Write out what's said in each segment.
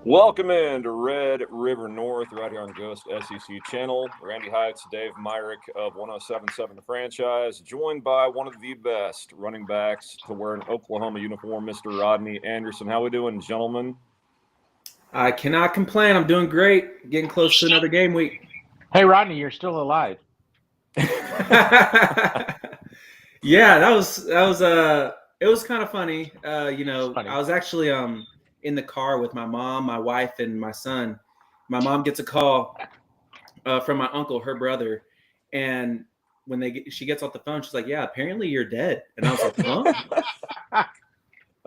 Welcome in to Red River North, right here on Ghost SEC channel. Randy Heights, Dave Myrick of 107.7 The Franchise, joined by one of the best running backs to wear an Oklahoma uniform, Mr. Rodney Anderson. How we doing, gentlemen? I cannot complain. I'm doing great. Getting close to another game week. Hey, Rodney, you're still alive. Yeah, that was it was kind of funny. Funny. I was actually in the car with my mom, my wife, and my son. My mom gets a call from my uncle, her brother, and when she gets off the phone, she's like, "Yeah, apparently you're dead." And I was like, "Huh?"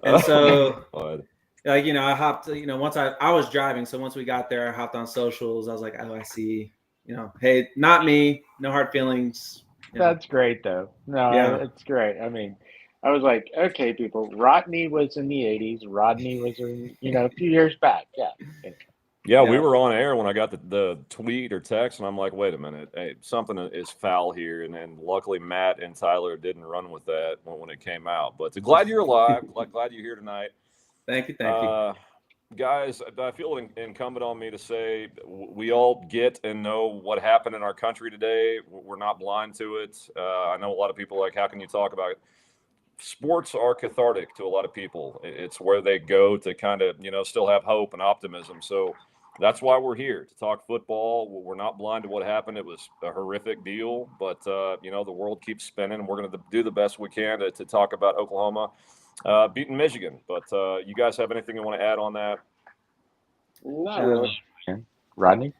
And so, I hopped. Once I was driving, so once we got there, I hopped on socials. I was like, "Oh, I see." Hey, not me. No hard feelings. That's great, though. No, Yeah. it's great. I mean, I was like, okay, people. Rodney was in the '80s. Rodney was in, a few years back. Yeah. Yeah, we were on air when I got the tweet or text, and I'm like, wait a minute, hey, something is foul here. And luckily, Matt and Tyler didn't run with that when it came out. But glad you're alive. Glad you're here tonight. Thank you. Guys, I feel incumbent on me to say we all get and know what happened in our country today. We're not blind to it. I know a lot of people are like, how can you talk about it? Sports are cathartic to a lot of people. It's where they go to kind of, still have hope and optimism. So that's why we're here to talk football. We're not blind to what happened. It was a horrific deal, but, the world keeps spinning, and we're going to do the best we can to talk about Oklahoma beating Michigan. But you guys have anything you want to add on that? Not really. Rodney?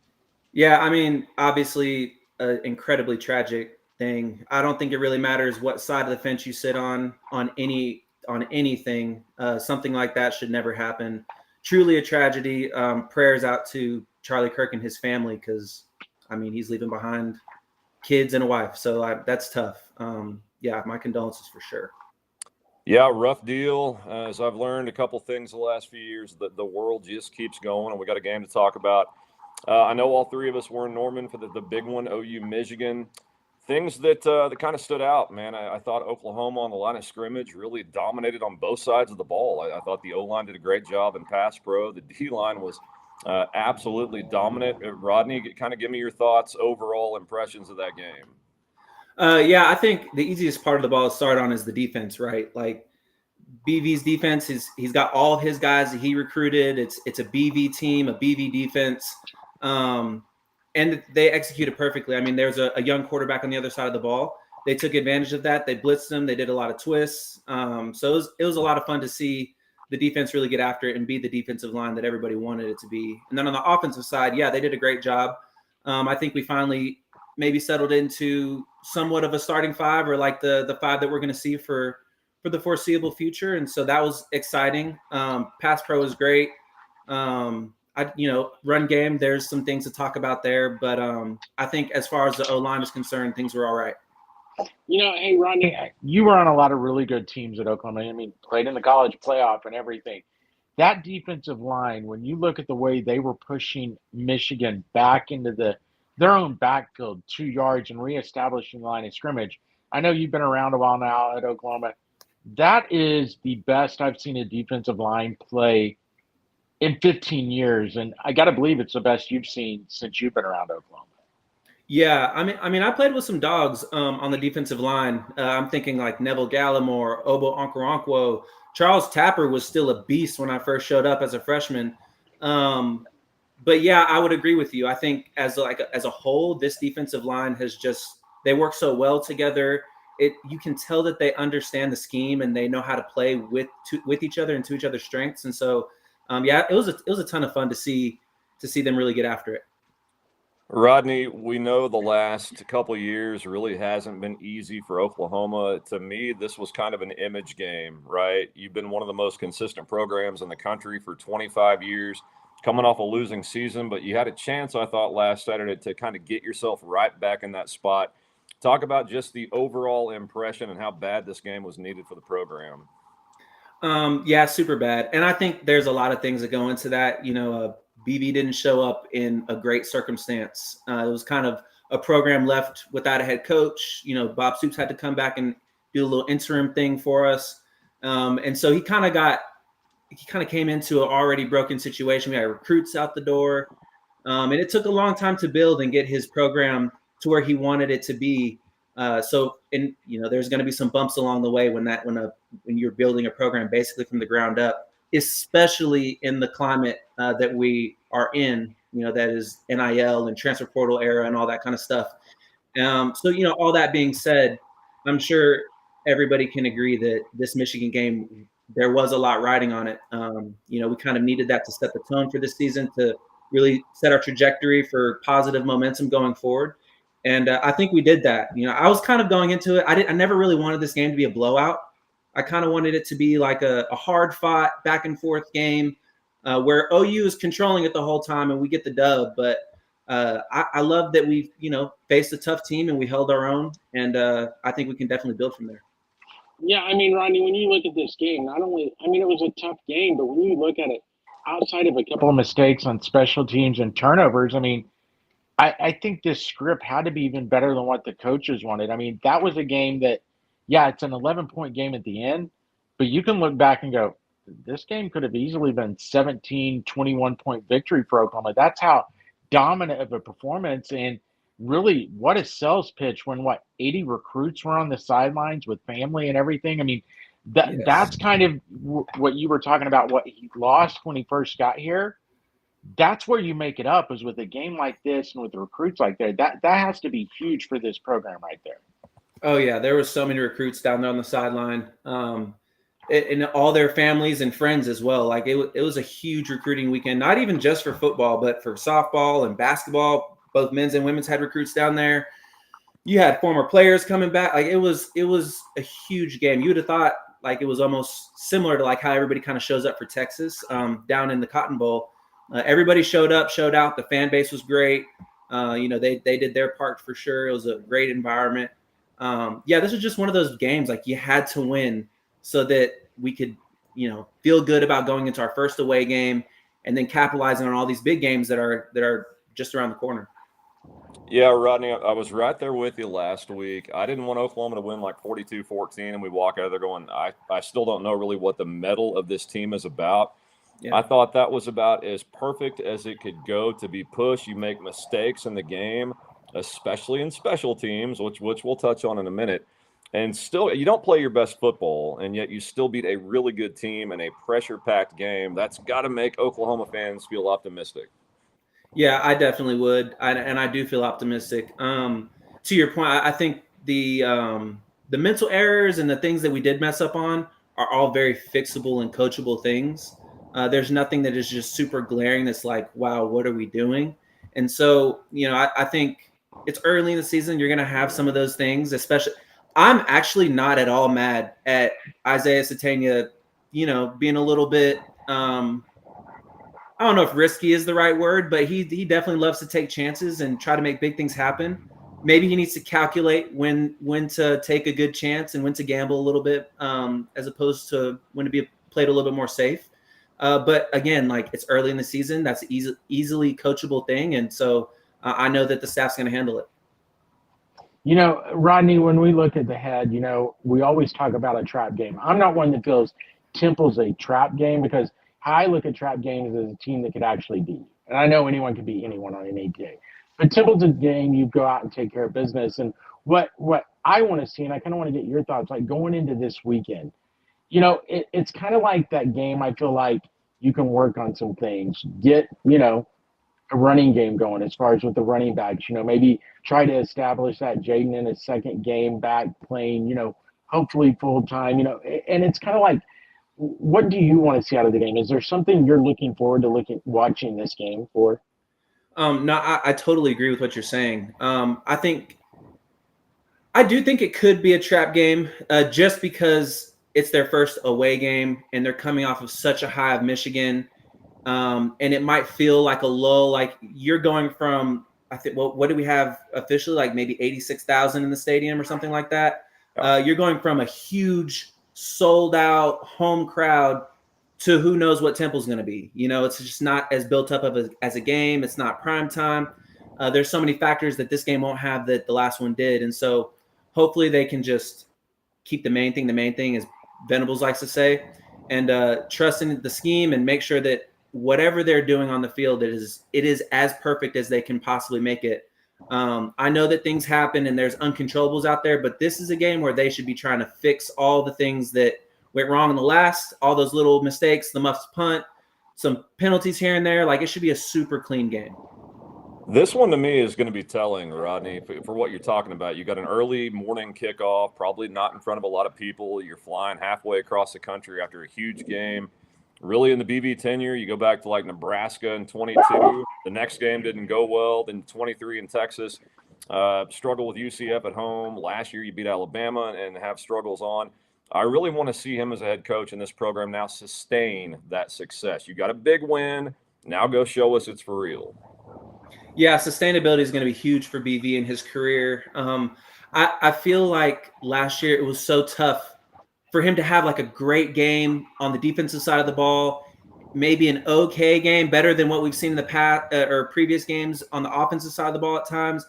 Yeah, I mean, obviously, an incredibly tragic thing. I don't think it really matters what side of the fence you sit on anything. Something like that should never happen. Truly a tragedy. Prayers out to Charlie Kirk and his family, because, I mean, he's leaving behind kids and a wife. So that's tough. Yeah, my condolences for sure. Yeah, rough deal. As I've learned a couple things the last few years, the world just keeps going, and we got a game to talk about. I know all three of us were in Norman for the big one, OU Michigan. Things that kind of stood out, man. I thought Oklahoma on the line of scrimmage really dominated on both sides of the ball. I thought the O-line did a great job in pass pro. The D-line was absolutely dominant. Rodney, kind of give me your thoughts, overall impressions of that game. Yeah, I think the easiest part of the ball to start on is the defense, right? Like BV's defense he's got all of his guys that he recruited. It's a BV team, a BV defense, and they executed perfectly. I mean, there's a young quarterback on the other side of the ball. They took advantage of that. They blitzed him. They did a lot of twists. So it was a lot of fun to see the defense really get after it and be the defensive line that everybody wanted it to be. And then on the offensive side, yeah, they did a great job. I think we finally maybe settled into somewhat of a starting five, or like the five that we're going to see for the foreseeable future. And so that was exciting. Pass pro was great. Run game, there's some things to talk about there, but I think as far as the O-line is concerned, things were all right. Hey, Rodney, you were on a lot of really good teams at Oklahoma. I mean, played in the college playoff and everything. That defensive line, when you look at the way they were pushing Michigan back into their own backfield 2 yards and reestablishing the line of scrimmage. I know you've been around a while now at Oklahoma. That is the best I've seen a defensive line play in 15 years. And I got to believe it's the best you've seen since you've been around Oklahoma. Yeah, I mean, I played with some dogs on the defensive line. I'm thinking like Neville Gallimore, Obo Okoronkwo. Charles Tapper was still a beast when I first showed up as a freshman. But yeah, I would agree with you. I think as a whole, this defensive line they work so well together. You can tell that they understand the scheme and they know how to play with each other and to each other's strengths. And so, yeah, it was a ton of fun to see them really get after it. Rodney, we know the last couple of years really hasn't been easy for Oklahoma. To me, this was kind of an image game, right? You've been one of the most consistent programs in the country for 25 years. coming off a losing season, but you had a chance, I thought, last Saturday to kind of get yourself right back in that spot. Talk about just the overall impression and how bad this game was needed for the program. Yeah, super bad. And I think there's a lot of things that go into that. BV didn't show up in a great circumstance. It was kind of a program left without a head coach. Bob Stoops had to come back and do a little interim thing for us. And so he kind of came into an already broken situation. We had recruits out the door. And it took a long time to build and get his program to where he wanted it to be. There's going to be some bumps along the way when you're building a program basically from the ground up, especially in the climate that we are in, that is NIL and transfer portal era and all that kind of stuff. All that being said, I'm sure everybody can agree that this Michigan game, there was a lot riding on it. We kind of needed that to set the tone for this season, to really set our trajectory for positive momentum going forward. And I think we did that. I was kind of going into it. I never really wanted this game to be a blowout. I kind of wanted it to be like a hard fought back and forth game where OU is controlling it the whole time and we get the dub. But I love that we, faced a tough team and we held our own. And I think we can definitely build from there. Yeah, Rodney, when you look at this game, it was a tough game, but when you look at it, outside of a couple of mistakes on special teams and turnovers, I think this script had to be even better than what the coaches wanted. That was a game that, yeah, it's an 11-point game at the end, but you can look back and go, this game could have easily been 17, 21-point victory for Oklahoma. That's how dominant of a performance, and really what a sales pitch when 80 recruits were on the sidelines with family and everything. Yes. That's kind of what you were talking about, what he lost when he first got here. That's where you make it up, is with a game like this and with the recruits like that. That has to be huge for this program right there. Oh yeah, there were so many recruits down there on the sideline, and all their families and friends as well. Like it was a huge recruiting weekend, not even just for football, but for softball and basketball. Both men's and women's had recruits down there. You had former players coming back. Like it was a huge game. You would have thought like it was almost similar to like how everybody kind of shows up for Texas down in the Cotton Bowl. Everybody showed up, showed out. The fan base was great. They did their part for sure. It was a great environment. This was just one of those games like you had to win so that we could, feel good about going into our first away game and then capitalizing on all these big games that are just around the corner. Yeah, Rodney, I was right there with you last week. I didn't want Oklahoma to win like 42-14, and we walk out of there going, I still don't know really what the mettle of this team is about. Yeah. I thought that was about as perfect as it could go to be pushed. You make mistakes in the game, especially in special teams, which we'll touch on in a minute. And still, you don't play your best football, and yet you still beat a really good team in a pressure-packed game. That's got to make Oklahoma fans feel optimistic. Yeah, I definitely would, and I do feel optimistic. To your point, I think the mental errors and the things that we did mess up on are all very fixable and coachable things. There's nothing that is just super glaring that's like, wow, what are we doing? And so, I think it's early in the season. You're going to have some of those things, especially. I'm actually not at all mad at Isaiah Satania, being a little bit I don't know if risky is the right word, but he definitely loves to take chances and try to make big things happen. Maybe he needs to calculate when to take a good chance and when to gamble a little bit, as opposed to when to be played a little bit more safe. But again, like it's early in the season, that's an easily coachable thing, and so I know that the staff's going to handle it. Rodney, when we look at the head, we always talk about a trap game. I'm not one that feels Temple's a trap game, because how I look at trap games as a team that could actually beat. And I know anyone can beat anyone on any day. But Temple's a game you go out and take care of business. And what I want to see, and I kind of want to get your thoughts, like going into this weekend, it's kind of like that game. I feel like you can work on some things, get, a running game going as far as with the running backs, maybe try to establish that Jaden in his second game back playing, hopefully full time, and it's kind of like, what do you want to see out of the game? Is there something you're looking forward to watching this game for? No, I totally agree with what you're saying. I do think it could be a trap game, just because it's their first away game and they're coming off of such a high of Michigan. And it might feel like a lull, like you're going from, I think, what do we have officially? Like maybe 86,000 in the stadium or something like that. You're going from a huge sold out home crowd to who knows what Temple's going to be. It's just not as built up as a game. It's not prime time. There's so many factors that this game won't have that the last one did. And so hopefully they can just keep the main thing, as Venables likes to say, and trust in the scheme and make sure that whatever they're doing on the field, it is as perfect as they can possibly make it. I know that things happen and there's uncontrollables out there, but this is a game where they should be trying to fix all the things that went wrong in the last, all those little mistakes, the muffed punt, some penalties here and there. Like, it should be a super clean game. This one to me is going to be telling, Rodney, for what you're talking about. You got an early morning kickoff, probably not in front of a lot of people. You're flying halfway across the country after a huge game. Really, in the BV tenure, you go back to like Nebraska in 22. The next game didn't go well. Then 23 in Texas. Struggle with UCF at home. Last year, you beat Alabama and have struggles on. I really want to see him as a head coach in this program now sustain that success. You got a big win. Now go show us it's for real. Yeah, sustainability is going to be huge for BV in his career. I feel like last year it was so tough for him to have like a great game on the defensive side of the ball, maybe an okay game, better than what we've seen in the past or previous games on the offensive side of the ball at times,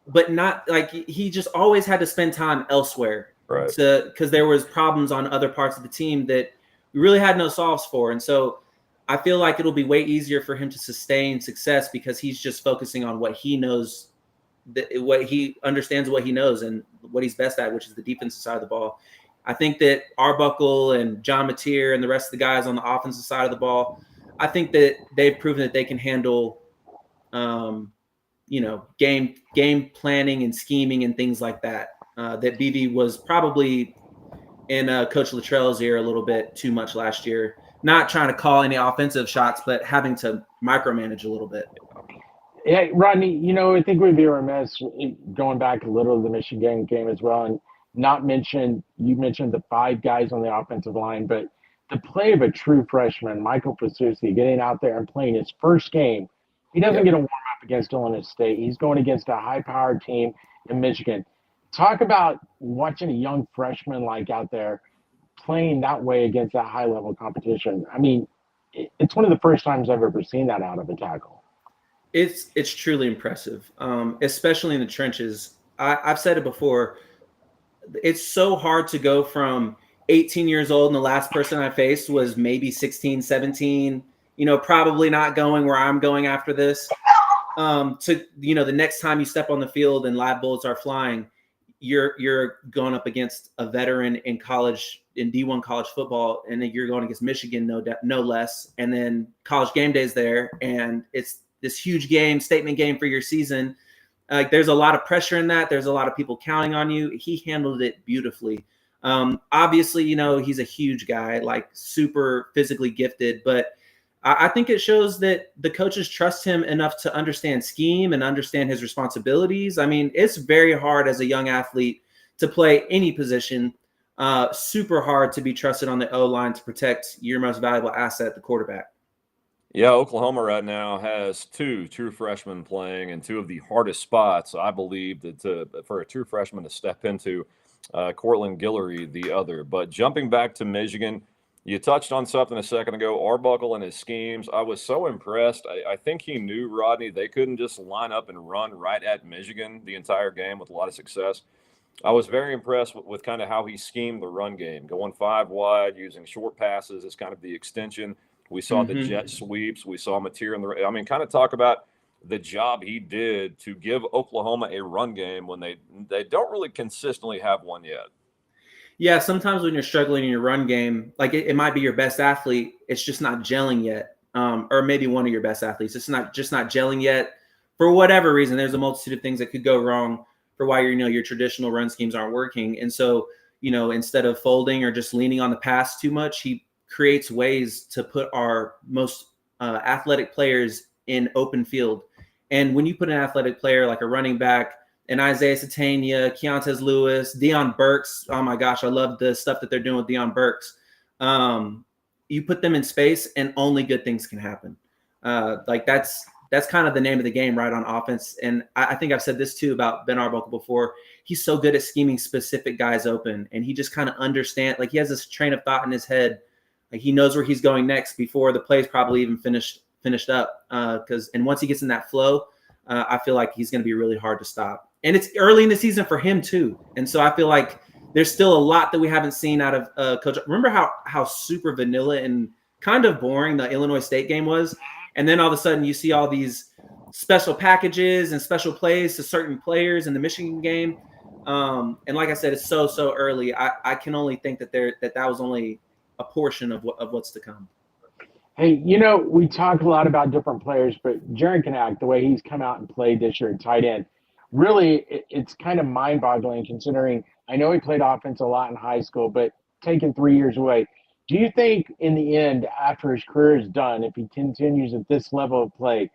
but not like he just always had to spend time elsewhere. Right. Because there was problems on other parts of the team that we really had no solves for. And so I feel like it'll be way easier for him to sustain success because he's just focusing on what he knows, what he understands, what he knows, and what he's best at, which is the defensive side of the ball. I think that Arbuckle and John Mateer and the rest of the guys on the offensive side of the ball, I think that they've proven that they can handle, game planning and scheming and things like that. That BV was probably in Coach Luttrell's ear a little bit too much last year. Not trying to call any offensive shots, but having to micromanage a little bit. Yeah, Rodney, I think we'd be remiss going back a little to the Michigan game as well and not mention, you mentioned the 5 guys on the offensive line, but the play of a true freshman, Michael Pasusi, getting out there and playing his first game. He doesn't get a warm-up against Illinois State. He's going against a high-powered team in Michigan. Talk about watching a young freshman like out there playing that way against that high-level competition. I mean, it's one of the first times I've ever seen that out of a tackle. It's truly impressive, especially in the trenches. I've said it before. It's so hard to go from 18 years old and the last person I faced was maybe 16, 17, probably not going where I'm going after this, to, the next time you step on the field and live bullets are flying, you're going up against a veteran in college, in D1 college football, and then you're going against Michigan, no less. And then College Game Day's there, and it's this huge game, statement game for your season. There's a lot of pressure in that. There's a lot of people counting on you. He handled it beautifully. Obviously, he's a huge guy, like super physically gifted, but I think it shows that the coaches trust him enough to understand scheme and understand his responsibilities. I mean, it's very hard as a young athlete to play any position, super hard to be trusted on the O-line to protect your most valuable asset, the quarterback. Yeah, Oklahoma right now has 2 true freshmen playing in 2 of the hardest spots, I believe, that for a true freshman to step into. Cortland Guillory, the other. But jumping back to Michigan, you touched on something a second ago, Arbuckle and his schemes. I was so impressed. I think he knew, Rodney, they couldn't just line up and run right at Michigan the entire game with a lot of success. I was very impressed with kind of how he schemed the run game, going 5 wide, using short passes as kind of the extension. We saw the jet sweeps. We saw Mateer in the – I mean, kind of talk about the job he did to give Oklahoma a run game when they don't really consistently have one yet. Yeah, sometimes when you're struggling in your run game, like it might be your best athlete, it's just not gelling yet, or maybe one of your best athletes. It's not gelling yet for whatever reason. There's a multitude of things that could go wrong for why your traditional run schemes aren't working. And so, instead of folding or just leaning on the pass too much, he creates ways to put our most athletic players in open field. And when you put an athletic player like a running back, and Isaiah Satania, Keontae Lewis, Deion Burks. Oh my gosh, I love the stuff that they're doing with Deion Burks. you put them in space and only good things can happen. Like that's kind of the name of the game, right, on offense. And I think I've said this too about Ben Arbuckle before. He's so good at scheming specific guys open, and he just kind of understands. Like he has this train of thought in his head. Like he knows where he's going next before the play's probably even finished up. And once he gets in that flow, I feel like he's going to be really hard to stop. And it's early in the season for him too. And so I feel like there's still a lot that we haven't seen out of Coach. Remember how super vanilla and kind of boring the Illinois State game was? And then all of a sudden you see all these special packages and special plays to certain players in the Michigan game. And like I said, it's so early. I can only think that that was only a portion of what's to come. Hey, we talk a lot about different players, but Jared Knack, the way he's come out and played this year at tight end, really, it's kind of mind-boggling considering I know he played offense a lot in high school, but taking 3 years away, do you think in the end, after his career is done, if he continues at this level of play,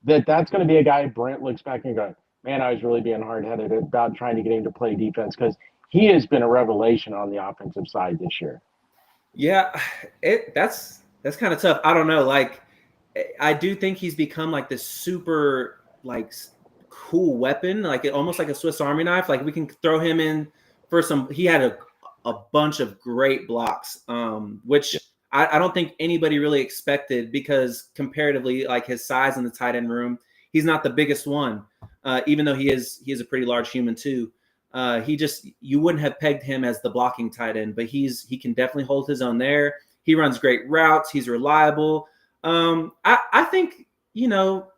that's going to be a guy Brent looks back and goes, man, I was really being hard-headed about trying to get him to play defense because he has been a revelation on the offensive side this year. Yeah, that's kind of tough. I don't know. Like, I do think he's become like this super like cool weapon, like almost like a Swiss Army knife. Like we can throw him in for some. He had a bunch of great blocks, which I don't think anybody really expected because comparatively, like his size in the tight end room, he's not the biggest one, even though he is a pretty large human too. You wouldn't have pegged him as the blocking tight end, but he can definitely hold his own there. He runs great routes. He's reliable. I think,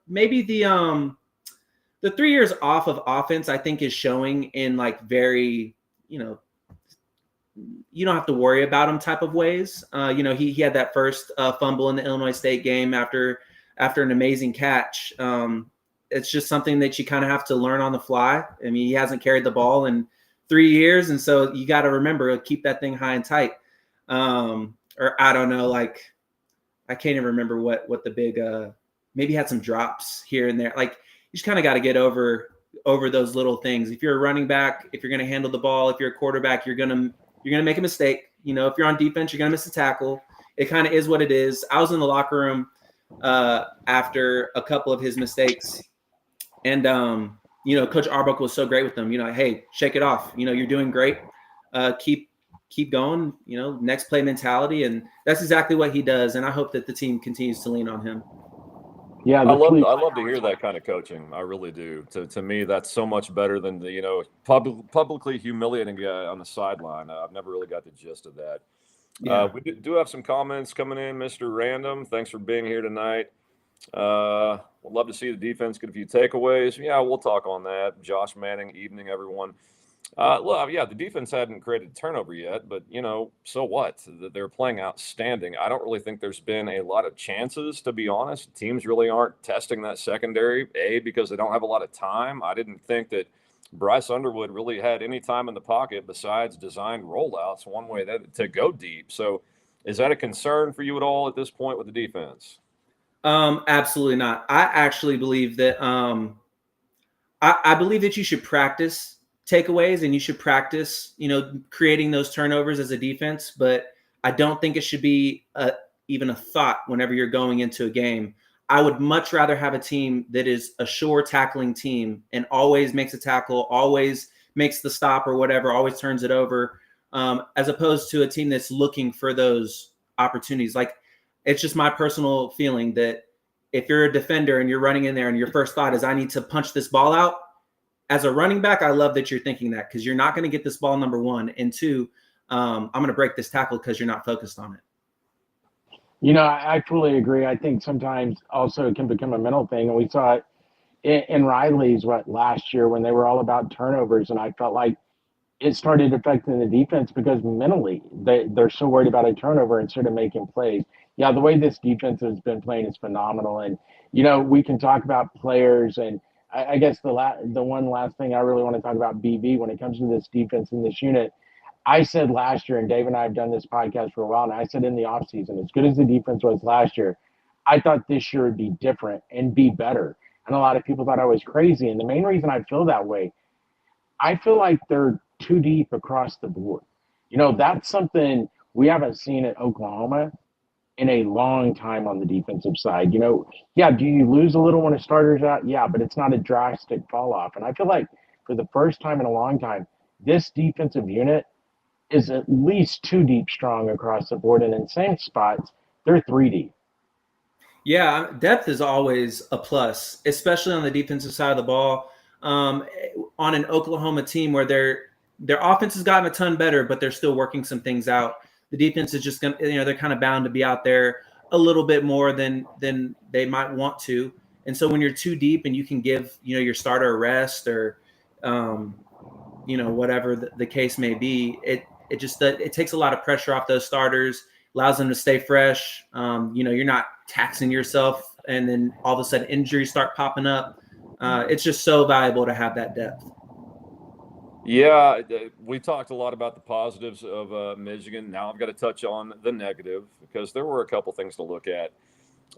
maybe the 3 years off of offense, I think is showing in like very, you don't have to worry about him type of ways. He had that first fumble in the Illinois State game after an amazing catch. It's just something that you kind of have to learn on the fly. I mean, he hasn't carried the ball in 3 years. And so you got to remember, keep that thing high and tight. Or I don't know, like I can't even remember what the big, maybe had some drops here and there. Like you just kind of got to get over those little things. If you're a running back, if you're going to handle the ball, if you're a quarterback, you're going to make a mistake. If you're on defense, you're going to miss a tackle. It kind of is what it is. I was in the locker room after a couple of his mistakes. And, Coach Arbuckle was so great with them. Hey, shake it off. You're doing great. Keep going, next play mentality. And that's exactly what he does. And I hope that the team continues to lean on him. Yeah, I love to hear that kind of coaching. I really do. To me, that's so much better than the publicly humiliating guy on the sideline. I've never really got the gist of that. Yeah. We do have some comments coming in, Mr. Random. Thanks for being here tonight. We'd love to see the defense get a few takeaways. Yeah, we'll talk on that. Josh Manning, evening, everyone. The defense hadn't created a turnover yet, but, so what? They're playing outstanding. I don't really think there's been a lot of chances, to be honest. Teams really aren't testing that secondary, because they don't have a lot of time. I didn't think that Bryce Underwood really had any time in the pocket besides designed rollouts, one way to go deep. So is that a concern for you at all at this point with the defense? Absolutely not. I actually believe that I believe that you should practice takeaways and you should practice, creating those turnovers as a defense. But I don't think it should be even a thought whenever you're going into a game. I would much rather have a team that is a sure tackling team and always makes a tackle, always makes the stop or whatever, always turns it over, as opposed to a team that's looking for those opportunities. Like, it's just my personal feeling that if you're a defender and you're running in there and your first thought is, I need to punch this ball out, as a running back, I love that you're thinking that, because you're not going to get this ball, number one. And two, I'm going to break this tackle because you're not focused on it. I fully agree. I think sometimes also it can become a mental thing. And we saw it in Riley's last year when they were all about turnovers. And I felt like it started affecting the defense because mentally they're so worried about a turnover instead of making plays. Yeah, the way this defense has been playing is phenomenal. And, we can talk about players, and I guess the one last thing I really want to talk about BV when it comes to this defense in this unit. I said last year, and Dave and I have done this podcast for a while, and I said in the offseason, as good as the defense was last year, I thought this year would be different and be better. And a lot of people thought I was crazy. And the main reason I feel that way, I feel like they're too deep across the board. That's something we haven't seen at Oklahoma. in a long time on the defensive side. Yeah, do you lose a little when a starter's out? Yeah, but it's not a drastic fall off. And I feel like for the first time in a long time, this defensive unit is at least two deep strong across the board. And in same spots, they're three deep. Yeah, depth is always a plus, especially on the defensive side of the ball. Um, on an Oklahoma team where their offense has gotten a ton better, but they're still working some things out. The defense is just gonna, they're kind of bound to be out there a little bit more than they might want to. And so when you're too deep and you can give your starter a rest or whatever the case may be, it takes a lot of pressure off those starters, allows them to stay fresh. You're not taxing yourself, and then all of a sudden injuries start popping up. It's just so valuable to have that depth. Yeah, we talked a lot about the positives of Michigan. Now I've got to touch on the negative because there were a couple things to look at.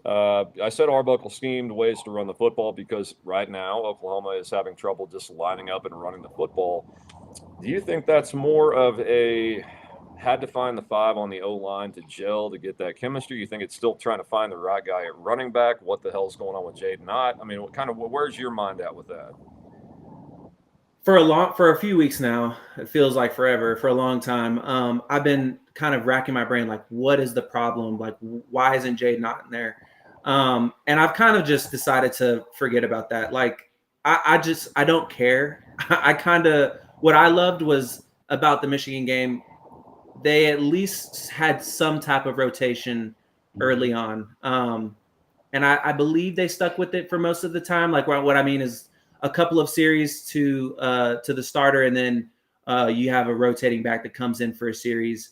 I said Arbuckle schemed ways to run the football because right now Oklahoma is having trouble just lining up and running the football. Do you think that's more of a had to find the five on the O-line to gel to get that chemistry? You think it's still trying to find the right guy at running back? What the hell's going on with Jaden Knott? I mean, where's your mind at with that? For a few weeks now, it feels like forever. For a long time, I've been kind of racking my brain, like, what is the problem? Like, why isn't Jade not in there? And I've kind of just decided to forget about that. Like, I don't care. I kind of what I loved was about the Michigan game. They at least had some type of rotation early on, and I believe they stuck with it for most of the time. Like, what I mean is a couple of series to the starter, and then you have a rotating back that comes in for a series.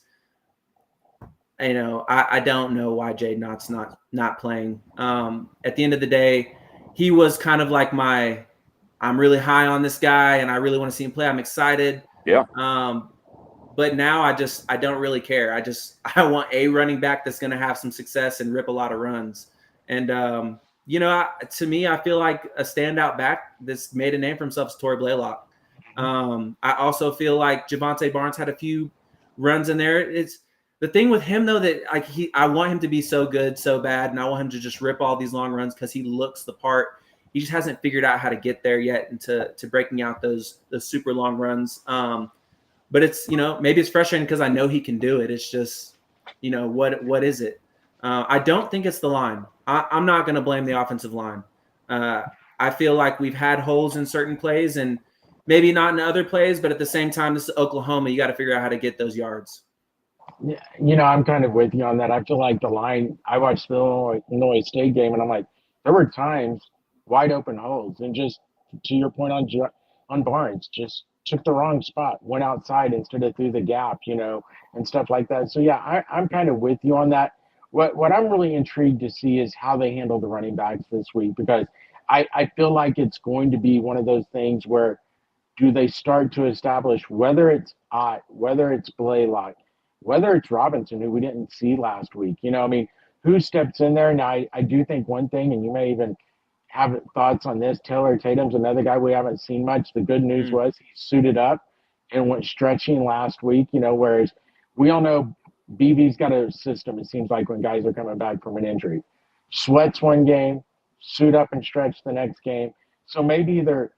I don't know why Jade Knott's not playing. At the end of the day, he was kind of like I'm really high on this guy, and I really want to see him play. I'm excited. Yeah. But now I don't really care. I want a running back that's going to have some success and rip a lot of runs. And to me, I feel like a standout back that's made a name for himself is Torrey Blaylock. I also feel like Javonte Barnes had a few runs in there. It's the thing with him though that I want him to be so good, so bad, and I want him to just rip all these long runs because he looks the part. He just hasn't figured out how to get there yet into breaking out those super long runs. But it's maybe it's frustrating because I know he can do it. It's just what is it? I don't think it's the line. I'm not going to blame the offensive line. I feel like we've had holes in certain plays and maybe not in other plays, but at the same time, this is Oklahoma. You got to figure out how to get those yards. Yeah, I'm kind of with you on that. I feel like the line. I watched the Illinois State game, and I'm like, there were times wide open holes, and just to your point on Barnes, just took the wrong spot, went outside instead of through the gap, and stuff like that. So yeah, I'm kind of with you on that. What I'm really intrigued to see is how they handle the running backs this week because I feel like it's going to be one of those things where do they start to establish whether it's Ott, whether it's Blaylock, whether it's Robinson, who we didn't see last week. I mean, who steps in there? Now, I do think one thing, and you may even have thoughts on this. Taylor Tatum's another guy we haven't seen much. The good news was he suited up and went stretching last week, whereas we all know BV's got a system, it seems like, when guys are coming back from an injury. Sweats one game, suit up and stretch the next game. So maybe either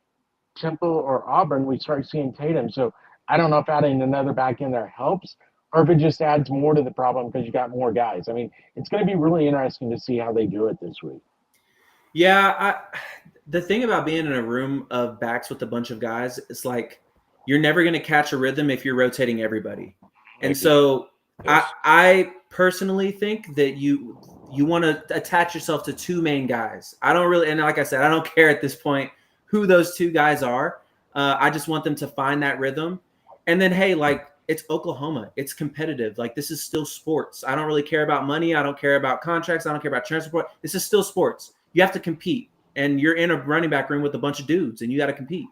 Temple or Auburn, we start seeing Tatum. So I don't know if adding another back in there helps or if it just adds more to the problem because you got more guys. I mean, it's going to be really interesting to see how they do it this week. Yeah, the thing about being in a room of backs with a bunch of guys is like you're never going to catch a rhythm if you're rotating everybody. And so yes. I personally think that you want to attach yourself to two main guys. I don't really, and like I said, I don't care at this point who those two guys are. I just want them to find that rhythm. And then, hey, like it's Oklahoma. It's competitive. Like this is still sports. I don't really care about money. I don't care about contracts. I don't care about transport. This is still sports. You have to compete. And you're in a running back room with a bunch of dudes and you got to compete.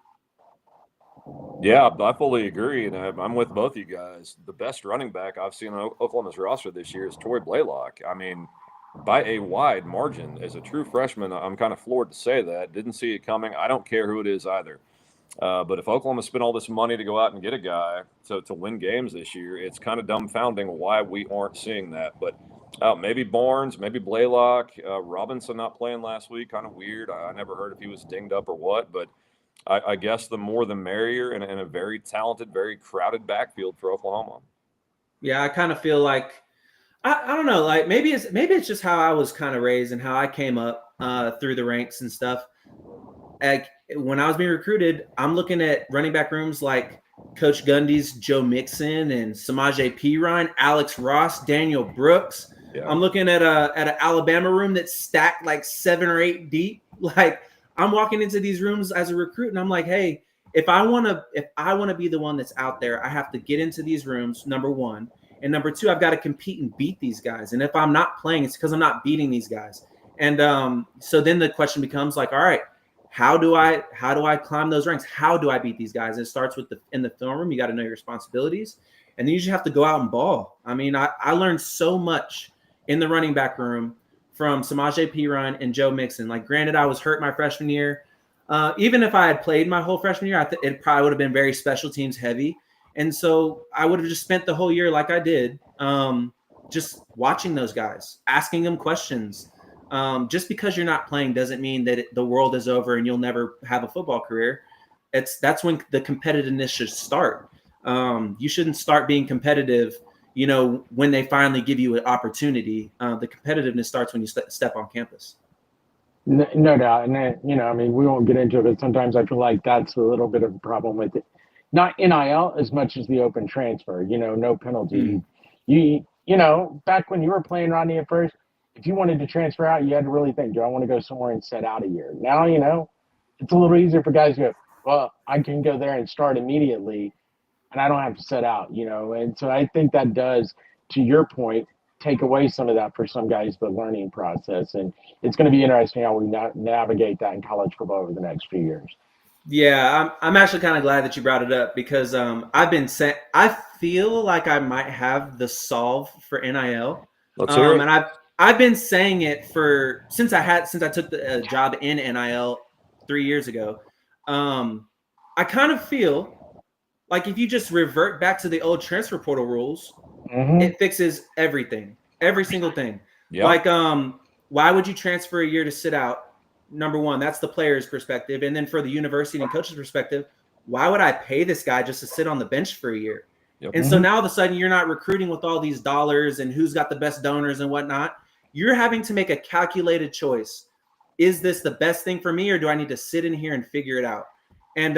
Yeah, I fully agree. And I'm with both of you guys. The best running back I've seen on Oklahoma's roster this year is Torrey Blaylock. I mean, by a wide margin. As a true freshman, I'm kind of floored to say that. Didn't see it coming. I don't care who it is either. But if Oklahoma spent all this money to go out and get a guy to win games this year, it's kind of dumbfounding why we aren't seeing that. But Maybe Barnes, maybe Blaylock. Robinson not playing last week, kind of weird. I never heard if he was dinged up or what, but I guess the more the merrier, and a very talented, very crowded backfield for Oklahoma. Yeah, I kind of feel like I don't know, like maybe it's just how I was kind of raised and how I came up through the ranks and stuff. Like when I was being recruited, I'm looking at running back rooms like Coach Gundy's Joe Mixon and Samaje Perine, Alex Ross, Daniel Brooks. Yeah. I'm looking at an Alabama room that's stacked like 7 or 8 deep. Like I'm walking into these rooms as a recruit, and I'm like, hey, if I want to be the one that's out there, I have to get into these rooms. Number one, and number two, I've got to compete and beat these guys. And if I'm not playing, it's because I'm not beating these guys. And so then the question becomes like, all right, how do I climb those ranks? How do I beat these guys? And it starts with in the film room. You got to know your responsibilities, and then you just have to go out and ball. I mean, I learned so much in the running back room from Samaje Perine and Joe Mixon. Like, granted, I was hurt my freshman year. Even if I had played my whole freshman year, it probably would have been very special teams heavy. And so I would have just spent the whole year like I did, just watching those guys, asking them questions. Just because you're not playing doesn't mean that the world is over and you'll never have a football career. That's when the competitiveness should start. You shouldn't start being competitive, when they finally give you an opportunity. The competitiveness starts when you step on campus. No doubt. And then, I mean, we won't get into it, but sometimes I feel like that's a little bit of a problem with it. Not NIL as much as the open transfer, no penalty. Back when you were playing, Rodney, at first, if you wanted to transfer out, you had to really think, do I want to go somewhere and set out a year? Now, it's a little easier for guys to go, well, I can go there and start immediately, and I don't have to set out, And so I think that does, to your point, take away some of that for some guys, the learning process. And it's going to be interesting how we navigate that in college football over the next few years. Yeah, I'm actually kind of glad that you brought it up because I feel like I might have the solve for NIL. Let's hear it. And I've been saying it since I took the job in NIL 3 years ago. I kind of feel like if you just revert back to the old transfer portal rules, it fixes everything, every single thing. Yeah. Like, why would you transfer a year to sit out? Number one, that's the player's perspective. And then for the university and coach's perspective, why would I pay this guy just to sit on the bench for a year? Yep. And so now all of a sudden you're not recruiting with all these dollars and who's got the best donors and whatnot. You're having to make a calculated choice. Is this the best thing for me, or do I need to sit in here and figure it out? And,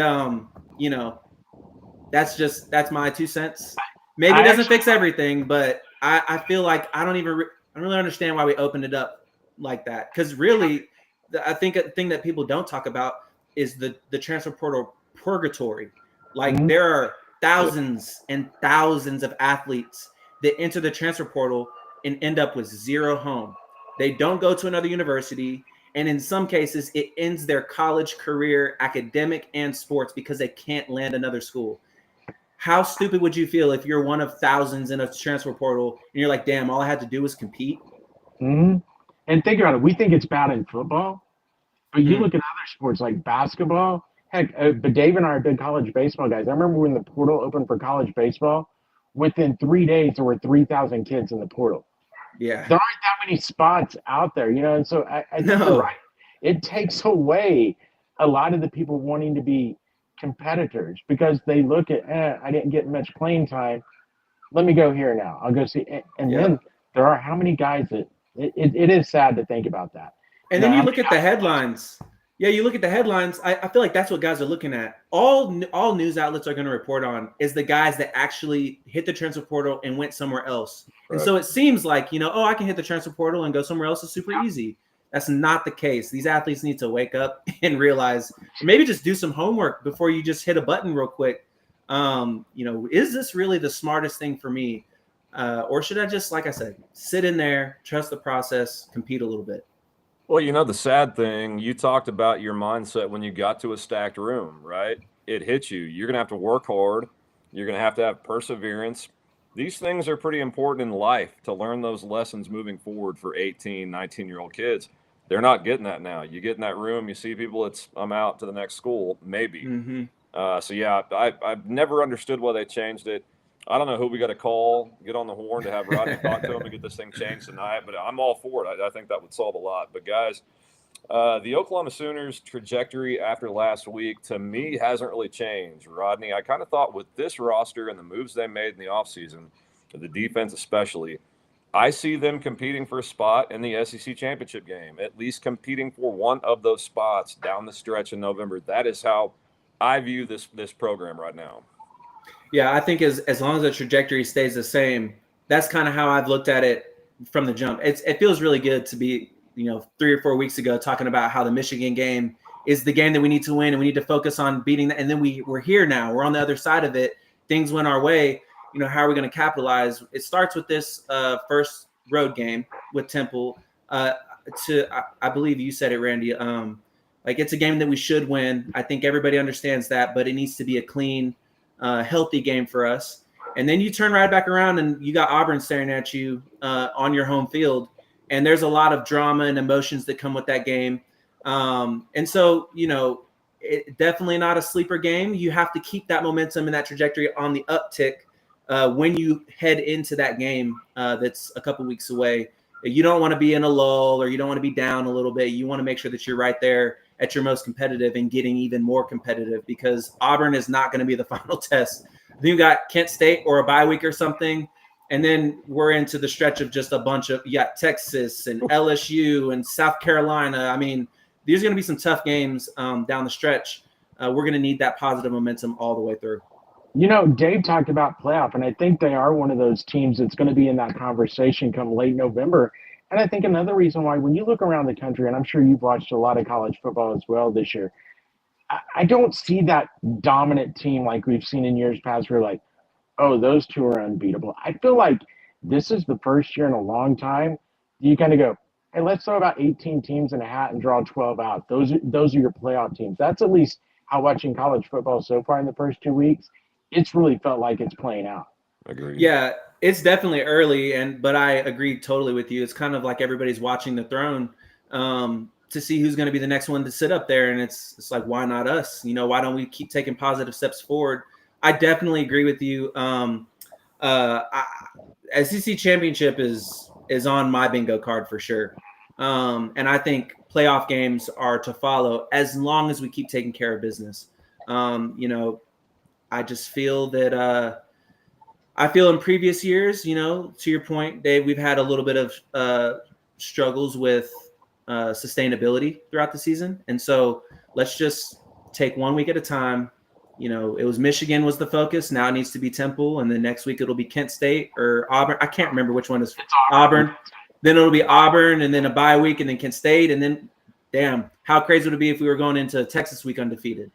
that's my 2 cents. Maybe it doesn't fix everything, but I feel like I don't really understand why we opened it up like that. Because really, I think a thing that people don't talk about is the transfer portal purgatory. Like there are thousands and thousands of athletes that enter the transfer portal and end up with zero home. They don't go to another university. And in some cases, it ends their college career, academic and sports, because they can't land another school. How stupid would you feel if you're one of thousands in a transfer portal and you're like, damn, all I had to do was compete? And think about it. We think it's bad in football, but you look at other sports like basketball. Heck, but Dave and I are big college baseball guys. I remember when the portal opened for college baseball, within 3 days, there were 3,000 kids in the portal. Yeah. There aren't that many spots out there, and so I think you're right. It takes away a lot of the people wanting to be competitors because they look at, I didn't get much playing time. Let me go here now. I'll go see. And then there are how many guys that it is sad to think about that. And then you look at the headlines. Yeah, you look at the headlines. I feel like that's what guys are looking at. All news outlets are going to report on is the guys that actually hit the transfer portal and went somewhere else. Right. And so it seems like, I can hit the transfer portal and go somewhere else. It's super easy. That's not the case. These athletes need to wake up and realize, maybe just do some homework before you just hit a button real quick. Is this really the smartest thing for me? Or should I just, like I said, sit in there, trust the process, compete a little bit? Well, the sad thing, you talked about your mindset when you got to a stacked room, right? It hits you. You're going to have to work hard. You're going to have perseverance. These things are pretty important in life to learn those lessons moving forward for 18, 19-year-old kids. They're not getting that now. You get in that room, you see people, I'm out to the next school, maybe. So, yeah, I've never understood why they changed it. I don't know who we got to call, get on the horn to have Rodney talk to him and get this thing changed tonight, but I'm all for it. I think that would solve a lot. But, guys, the Oklahoma Sooners trajectory after last week, to me, hasn't really changed. Rodney, I kind of thought with this roster and the moves they made in the offseason, the defense especially, I see them competing for a spot in the SEC championship game, at least competing for one of those spots down the stretch in November. That is how I view this program right now. Yeah, I think as long as the trajectory stays the same, that's kind of how I've looked at it from the jump. It feels really good to be, 3 or 4 weeks ago talking about how the Michigan game is the game that we need to win and we need to focus on beating that. And then we're here now. We're on the other side of it. Things went our way. How are we going to capitalize? It starts with this first road game with Temple. I believe you said it, Randy. It's a game that we should win. I think everybody understands that, but it needs to be a clean, healthy game for us. And then you turn right back around and you got Auburn staring at you on your home field. And there's a lot of drama and emotions that come with that game. And so, it definitely not a sleeper game. You have to keep that momentum and that trajectory on the uptick when you head into that game that's a couple weeks away. You don't want to be in a lull or you don't want to be down a little bit. You want to make sure that you're right there at your most competitive and getting even more competitive, because Auburn is not going to be the final test. Then you got Kent State or a bye week or something. And then we're into the stretch of just a bunch of, you got Texas and LSU and South Carolina. I mean, these are going to be some tough games down the stretch. We're going to need that positive momentum all the way through. Dave talked about playoff, and I think they are one of those teams that's going to be in that conversation come late November. And I think another reason why, when you look around the country, and I'm sure you've watched a lot of college football as well this year, I don't see that dominant team like we've seen in years past where like, oh, those two are unbeatable. I feel like this is the first year in a long time you kind of go, hey, let's throw about 18 teams in a hat and draw 12 out. Those are your playoff teams. That's at least how watching college football so far in the first 2 weeks. It's really felt like it's playing out. Agreed. Yeah, it's definitely early, but I agree totally with you. It's kind of like everybody's watching the throne to see who's going to be the next one to sit up there, and it's like, why not us? Why don't we keep taking positive steps forward? I definitely agree with you. SEC championship is on my bingo card for sure, and I think playoff games are to follow as long as we keep taking care of business. I just feel that I feel in previous years, to your point, Dave, we've had a little bit of struggles with sustainability throughout the season. And so let's just take 1 week at a time. It was Michigan was the focus. Now it needs to be Temple. And then next week it'll be Kent State or Auburn. I can't remember which one is Auburn. Then it'll be Auburn and then a bye week and then Kent State. And then, damn, how crazy would it be if we were going into Texas week undefeated?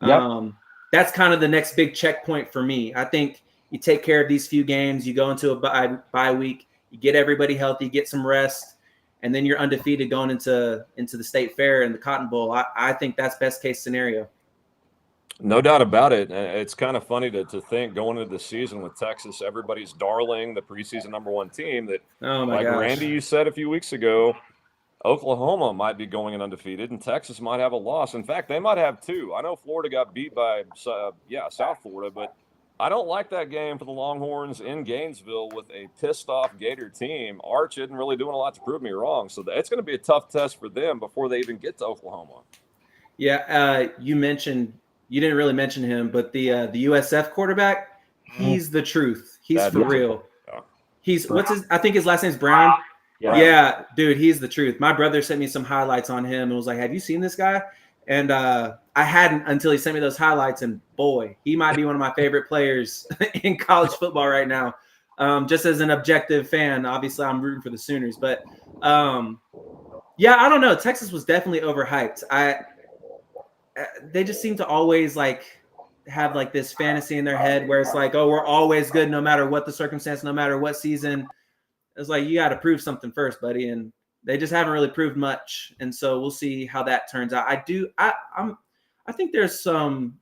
Yep. That's kind of the next big checkpoint for me. I think you take care of these few games, you go into a bye week, you get everybody healthy, get some rest, and then you're undefeated going into the State Fair and the Cotton Bowl. I think that's best case scenario. No doubt about it. It's kind of funny to think going into the season with Texas, everybody's darling, the preseason #1 team that, like gosh. Randy, you said a few weeks ago, Oklahoma might be going in undefeated, and Texas might have a loss. In fact, they might have two. I know Florida got beat by, South Florida, but I don't like that game for the Longhorns in Gainesville with a pissed-off Gator team. Arch isn't really doing a lot to prove me wrong, so it's going to be a tough test for them before they even get to Oklahoma. Yeah, you didn't really mention him, but the USF quarterback, he's the truth. He's for real. Yeah. I think his last name's Brown. Yeah, dude, he's the truth. My brother sent me some highlights on him and was like, have you seen this guy? And I hadn't until he sent me those highlights. And boy, he might be one of my favorite players in college football right now. Just as an objective fan, obviously I'm rooting for the Sooners. But I don't know. Texas was definitely overhyped. They just seem to always have this fantasy in their head where it's like, oh, we're always good no matter what the circumstance, no matter what season. It's like, you got to prove something first, buddy. And they just haven't really proved much. And so we'll see how that turns out. I think there's going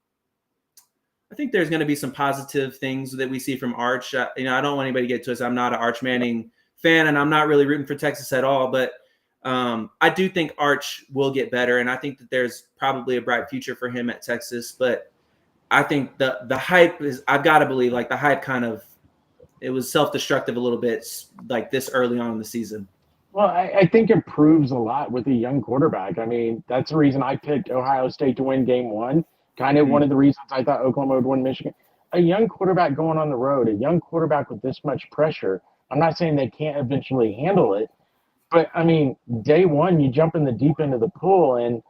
to be some positive things that we see from Arch. I don't want anybody to get to us. I'm not an Arch Manning fan, and I'm not really rooting for Texas at all. But I do think Arch will get better, and I think that there's probably a bright future for him at Texas. But I think the hype is, I've got to believe, the hype kind of it was self-destructive a little bit, like this early on in the season. Well, I think it proves a lot with a young quarterback. I mean, that's the reason I picked Ohio State to win game one. Kind of one of the reasons I thought Oklahoma would win Michigan. A young quarterback going on the road, a young quarterback with this much pressure. I'm not saying they can't eventually handle it, but I mean, day one, you jump in the deep end of the pool, and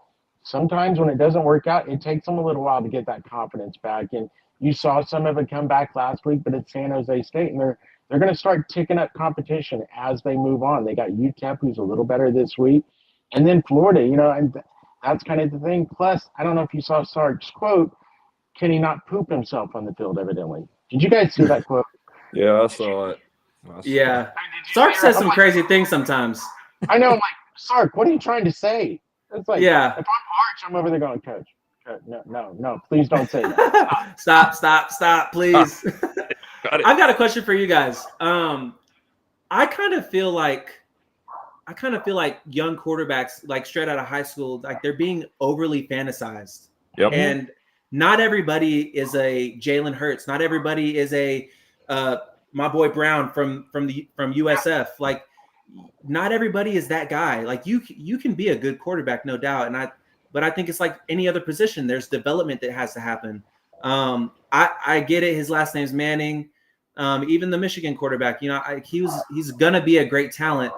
sometimes when it doesn't work out, it takes them a little while to get that confidence back. And you saw some of it come back last week, but it's San Jose State, and they're going to start ticking up competition as they move on. They got UTEP, who's a little better this week, and then Florida, and that's kind of the thing. Plus, I don't know if you saw Sark's quote, can he not poop himself on the field, evidently? Did you guys see that quote? Yeah, I saw it. Yeah. Sark says some crazy things sometimes. I know, I'm like, Sark, what are you trying to say? It's like, yeah. If I'm Arch, I'm over there going, Coach, no, please don't say that. Stop, please. I've got a question for you guys. I kind of feel like young quarterbacks, like straight out of high school, like they're being overly fantasized. Yep. And not everybody is a Jalen Hurts. Not everybody is a my boy Brown from USF. Like, not everybody is that guy. Like, you can be a good quarterback, no doubt. But I think it's like any other position. There's development that has to happen. I get it. His last name's Manning. Even the Michigan quarterback, he's gonna be a great talent.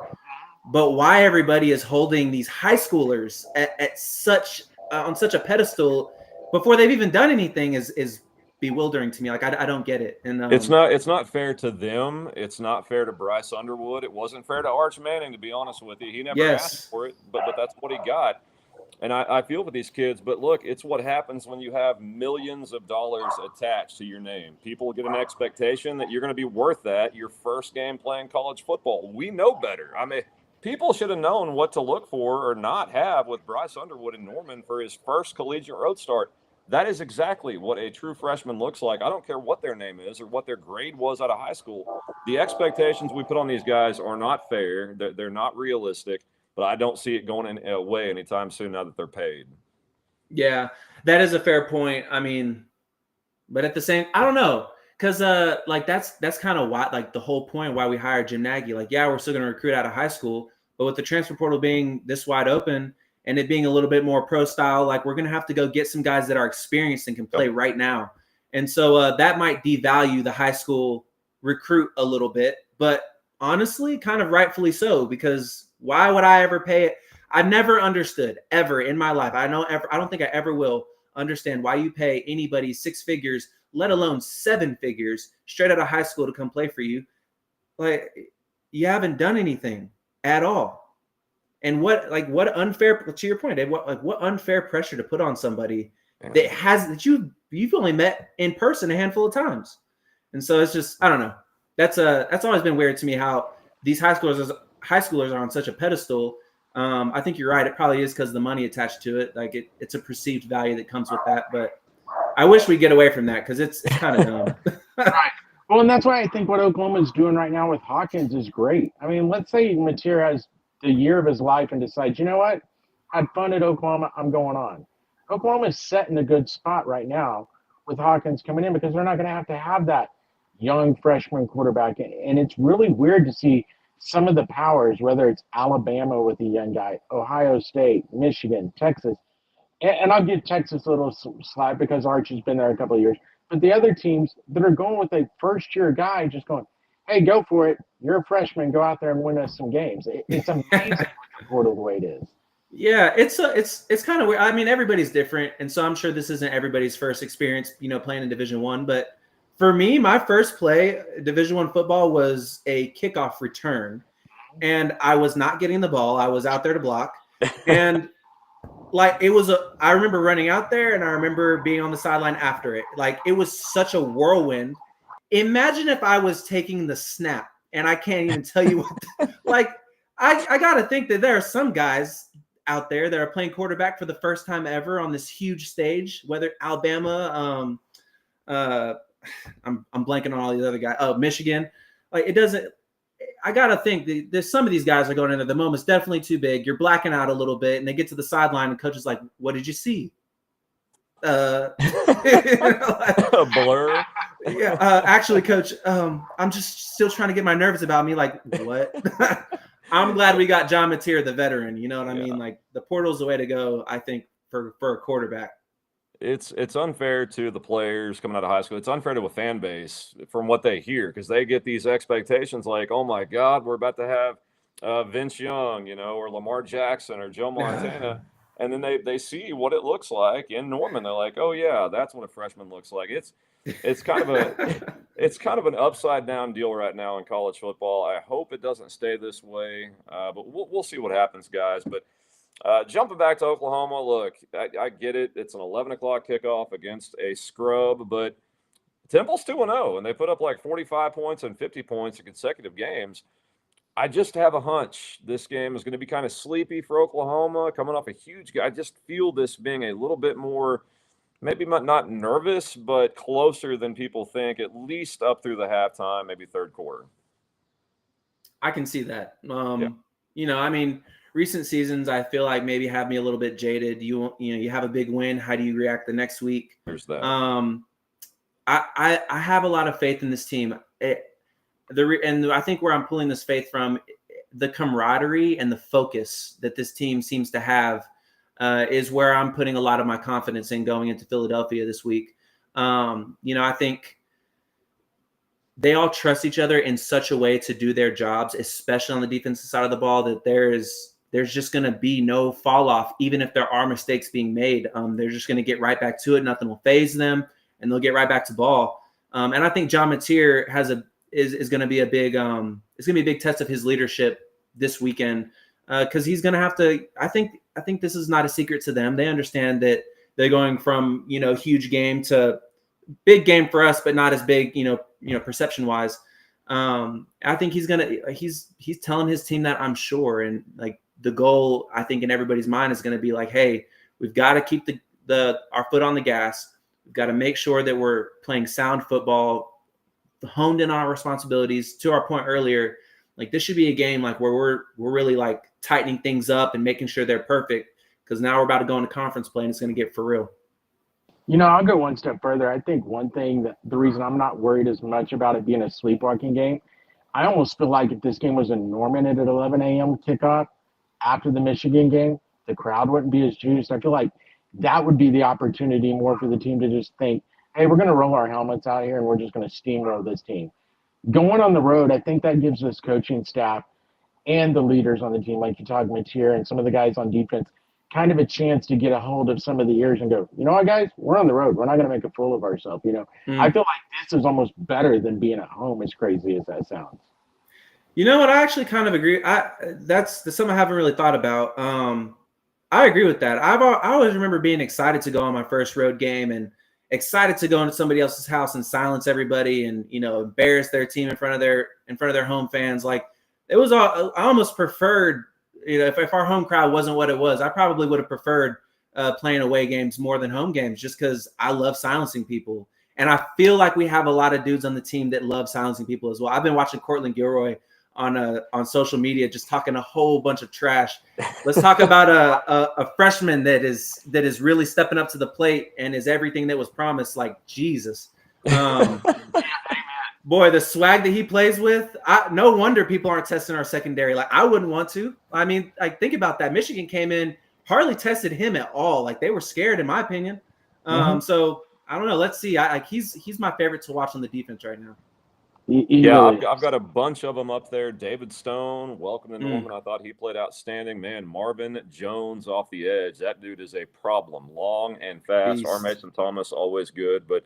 But why everybody is holding these high schoolers at such on such a pedestal before they've even done anything is bewildering to me. Like, I don't get it. And it's not fair to them. It's not fair to Bryce Underwood. It wasn't fair to Arch Manning, to be honest with you. He never asked for it, but that's what he got. And I feel for these kids, but look, it's what happens when you have millions of dollars attached to your name. People get an expectation that you're going to be worth that your first game playing college football. We know better. I mean, people should have known what to look for or not have with Bryce Underwood in Norman for his first collegiate road start. That is exactly what a true freshman looks like. I don't care what their name is or what their grade was out of high school. The expectations we put on these guys are not fair. They're not realistic. But I don't see it going away anytime soon now that they're paid. Yeah, that is a fair point. I mean, but at the same, I don't know, because like that's kind of why, like, the whole point why we hired Jim Nagy. Like, yeah, we're still going to recruit out of high school, but with the transfer portal being this wide open and it being a little bit more pro style, like, we're going to have to go get some guys that are experienced and can play right now. And so that might devalue the high school recruit a little bit, but honestly, kind of rightfully so, because why would I ever pay it? I've never understood ever in my life. I don't think I ever will understand why you pay anybody 6 figures, let alone 7 figures, straight out of high school to come play for you. Like, you haven't done anything at all. And what unfair, to your point, Dave, what unfair pressure to put on somebody that you've only met in person a handful of times. And so it's just, I don't know. That's always been weird to me how these high schoolers are on such a pedestal. I think you're right. It probably is because of the money attached to it. Like, it's a perceived value that comes with that. But I wish we get away from that because it's kind of dumb. Right. Well, and that's why I think what Oklahoma's doing right now with Hawkins is great. I mean, let's say Mateer has the year of his life and decides, you know what? I had fun at Oklahoma. I'm going on. Oklahoma's set in a good spot right now with Hawkins coming in because they're not going to have that young freshman quarterback. And it's really weird to see some of the powers, whether it's Alabama with a young guy, Ohio State, Michigan, Texas, and I'll give Texas a little slack because Archie's been there a couple of years, but the other teams that are going with a first-year guy just going, hey, go for it. You're a freshman. Go out there and win us some games. It's amazing what the portal the way it is. Yeah, it's kind of weird. I mean, everybody's different, and so I'm sure this isn't everybody's first experience, playing in Division I, but for me, my first play Division I football was a kickoff return, and I was not getting the ball. I was out there to block, and like I remember running out there, and I remember being on the sideline after it. Like, it was such a whirlwind. Imagine if I was taking the snap, and I can't even tell you what. I got to think that there are some guys out there that are playing quarterback for the first time ever on this huge stage, whether Alabama, I'm blanking on all these other guys. Oh, Michigan. Like, it doesn't. I gotta think there's some of these guys are going into the moment's definitely too big. You're blacking out a little bit, and they get to the sideline, and coach is like, "What did you see?" A blur. Yeah, actually, Coach, I'm just still trying to get my nerves about me. Like, what? I'm glad we got John Mateer, the veteran. You know what I mean? Like, the portal's the way to go, I think, for a quarterback. It's unfair to the players coming out of high school. It's unfair to a fan base from what they hear because they get these expectations like, oh my God, we're about to have Vince Young, or Lamar Jackson or Joe Montana, and then they see what it looks like in Norman. They're like, oh yeah, that's what a freshman looks like. It's kind of it's kind of an upside down deal right now in college football. I hope it doesn't stay this way, but we'll see what happens, guys. But jumping back to Oklahoma, look, I get it. It's an 11 o'clock kickoff against a scrub, but Temple's 2-0, and they put up like 45 points and 50 points in consecutive games. I just have a hunch this game is going to be kind of sleepy for Oklahoma, coming off a huge game. I just feel this being a little bit more, maybe not nervous, but closer than people think, at least up through the halftime, maybe third quarter. I can see that. Yeah. I mean, recent seasons, I feel like maybe have me a little bit jaded. You have a big win. How do you react the next week? There's that. I have a lot of faith in this team. And I think where I'm pulling this faith from, the camaraderie and the focus that this team seems to have is where I'm putting a lot of my confidence in going into Philadelphia this week. I think they all trust each other in such a way to do their jobs, especially on the defensive side of the ball, that there's just going to be no fall off, even if there are mistakes being made. They're just going to get right back to it. Nothing will faze them, and they'll get right back to ball. And I think John Mateer is going to be a big it's going to be a big test of his leadership this weekend because he's going to have to. I think this is not a secret to them. They understand that they're going from huge game to big game for us, but not as big perception wise. I think he's telling his team that, I'm sure, and like the goal I think in everybody's mind is going to be like, hey, we've got to keep our foot on the gas. We've got to make sure that we're playing sound football, honed in on our responsibilities. To our point earlier, like this should be a game like where we're really like tightening things up and making sure they're perfect, because now we're about to go into conference play and it's going to get for real. I'll go one step further. I think one thing that the reason I'm not worried as much about it being a sleepwalking game, I almost feel like if this game was in Norman at 11 a.m. kickoff after the Michigan game, the crowd wouldn't be as juiced. I feel like that would be the opportunity more for the team to just think, hey, we're going to roll our helmets out here and we're just going to steamroll this team. Going on the road, I think that gives this coaching staff and the leaders on the team, like you talked Mateer and some of the guys on defense, kind of a chance to get a hold of some of the ears and go, you know what, guys, we're on the road. We're not going to make a fool of ourselves. I feel like this is almost better than being at home, as crazy as that sounds. You know what? I actually kind of agree. That's something I haven't really thought about. I agree with that. I always remember being excited to go on my first road game and excited to go into somebody else's house and silence everybody and embarrass their team in front of their home fans. Like it was all. I almost preferred. If our home crowd wasn't what it was, I probably would have preferred playing away games more than home games, just because I love silencing people. And I feel like we have a lot of dudes on the team that love silencing people as well. I've been watching Cortland Gilroy on social media, just talking a whole bunch of trash. Let's talk about a freshman that is really stepping up to the plate and is everything that was promised. Like Jesus. Boy, the swag that he plays with, no wonder people aren't testing our secondary. Like, I wouldn't want to. I mean, like, think about that. Michigan came in, hardly tested him at all. Like, they were scared, in my opinion. So, I don't know. Let's see. He's my favorite to watch on the defense right now. I've got a bunch of them up there. David Stone, welcome to Norman. I thought he played outstanding. Man, Marvin Jones off the edge. That dude is a problem. Long and fast. R. Mason Thomas, always good. But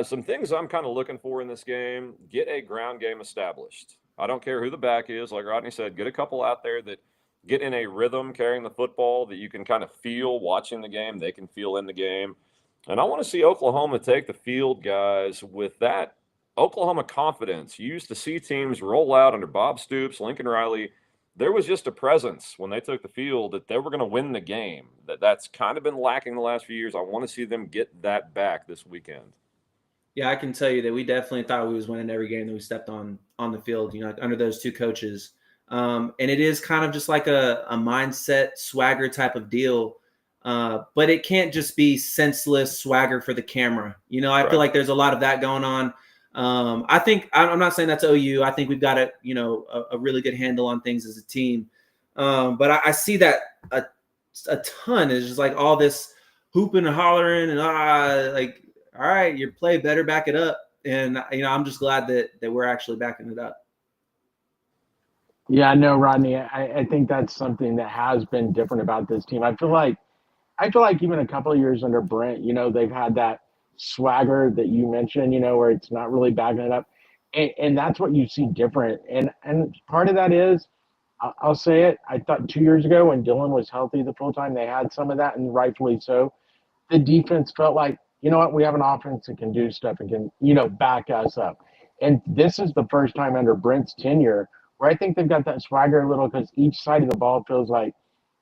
some things I'm kind of looking for in this game, get a ground game established. I don't care who the back is. Like Rodney said, get a couple out there that get in a rhythm carrying the football that you can kind of feel watching the game. They can feel in the game. And I want to see Oklahoma take the field, guys, with that Oklahoma confidence. You used to see teams roll out under Bob Stoops, Lincoln Riley. There was just a presence when they took the field that they were going to win the game. That's kind of been lacking the last few years. I want to see them get that back this weekend. Yeah, I can tell you that we definitely thought we was winning every game that we stepped on the field, under those two coaches. And it is kind of just like a mindset swagger type of deal. But it can't just be senseless swagger for the camera. You know, I Right. feel like there's a lot of that going on. I think I'm not saying that's OU. I think we've got a really good handle on things as a team. But I see that a ton is just like all this hooping and hollering and like, all right, your play better back it up. And I'm just glad that we're actually backing it up. Yeah, no, Rodney, I think that's something that has been different about this team. I feel like even a couple of years under Brent, they've had that swagger that you mentioned, where it's not really backing it up. And that's what you see different. And part of that is, I'll say it, I thought 2 years ago when Dylan was healthy the full time, they had some of that, and rightfully so. The defense felt like, you know what, we have an offense that can do stuff and can, back us up. And this is the first time under Brent's tenure where I think they've got that swagger a little, because each side of the ball feels like,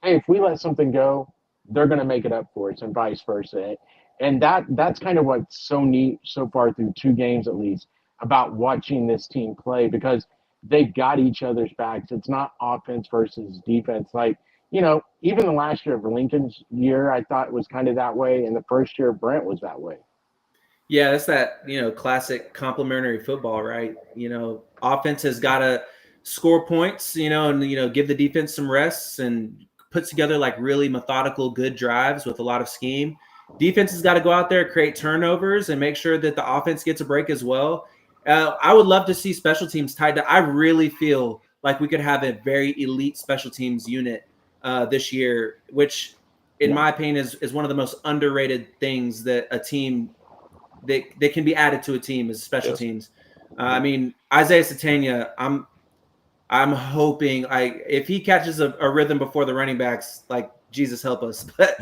hey, if we let something go, they're going to make it up for us, and vice versa. And that's kind of what's so neat so far through 2 games at least about watching this team play, because they got each other's backs. It's not offense versus defense. Like, even the last year of Lincoln's year, I thought it was kind of that way, and the first year of Brent was that way. Yeah, that's that, classic complementary football, right? Offense has got to score points, and give the defense some rests and put together like really methodical, good drives with a lot of scheme. Defense has got to go out there, create turnovers, and make sure that the offense gets a break as well. I would love to see special teams tied to. I really feel like we could have a very elite special teams unit this year, which, in my opinion, is one of the most underrated things that a team that can be added to a team is special teams. I mean, Isaiah Satania, I'm hoping if he catches a rhythm before the running backs, like, Jesus help us. But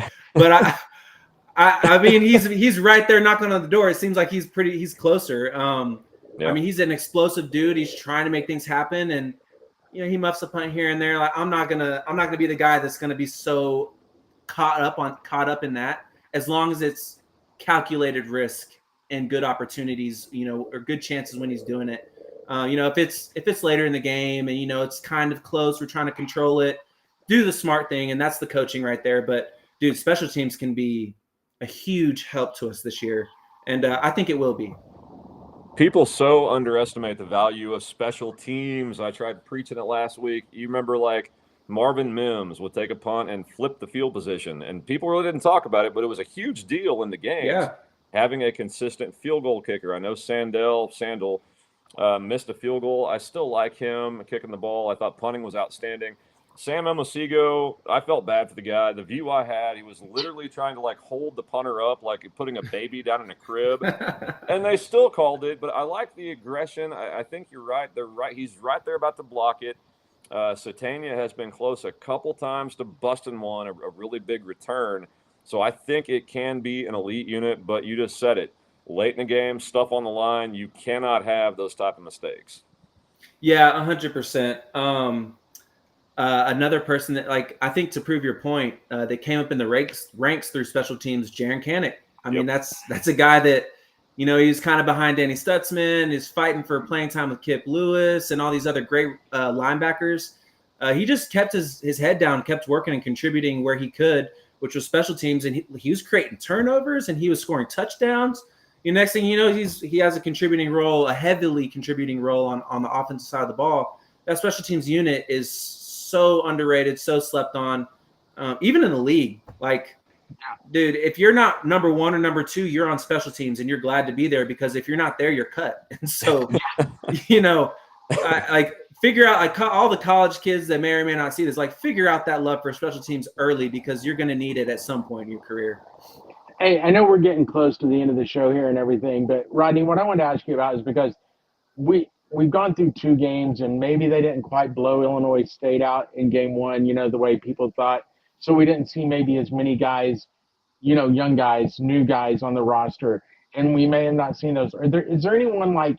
I mean, he's right there knocking on the door. It seems like he's closer. I mean, he's an explosive dude. He's trying to make things happen, and he muffs a punt here and there. Like, I'm not gonna be the guy that's gonna be so caught up in that, as long as it's calculated risk and good opportunities, or good chances when he's doing it. If it's later in the game and it's kind of close, we're trying to control it, do the smart thing, and that's the coaching right there. But dude, special teams can be a huge help to us this year, and I think it will be. People so underestimate the value of special teams. I tried preaching it last week. You remember, like, Marvin Mims would take a punt and flip the field position, and people really didn't talk about it, but it was a huge deal in the games. Yeah. Having a consistent field goal kicker. I know Sandel missed a field goal. I still like him kicking the ball. I thought punting was outstanding. Sam Emosigo, I felt bad for the guy. The view I had, he was literally trying to, like, hold the punter up like putting a baby down in a crib. And they still called it, but I like the aggression. I think you're right. They're right. He's right there about to block it. Satania has been close a couple times to busting one, a really big return. So I think it can be an elite unit, but you just said it. Late in the game, stuff on the line, you cannot have those type of mistakes. Yeah, 100%. Another person that, like, I think to prove your point, that came up in the ranks through special teams, Jaron Canick. I mean, that's a guy that, he's kind of behind Danny Stutzman, is fighting for playing time with Kip Lewis and all these other great linebackers. He just kept his head down, kept working and contributing where he could, which was special teams, and he was creating turnovers and he was scoring touchdowns. Next thing you know, he has a contributing role, a heavily contributing role on the offensive side of the ball. That special teams unit is so underrated, so slept on, even in the league. Like, dude, if you're not number one or number two, you're on special teams and you're glad to be there, because if you're not there, you're cut. And so, figure out, like, all the college kids that may or may not see this, like, figure out that love for special teams early, because you're going to need it at some point in your career. Hey, I know we're getting close to the end of the show here and everything, but Rodney, what I wanted to ask you about is, because we've gone through 2 games and maybe they didn't quite blow Illinois State out in game 1, the way people thought. So we didn't see maybe as many guys, young guys, new guys on the roster, and we may have not seen those. Is there anyone, like,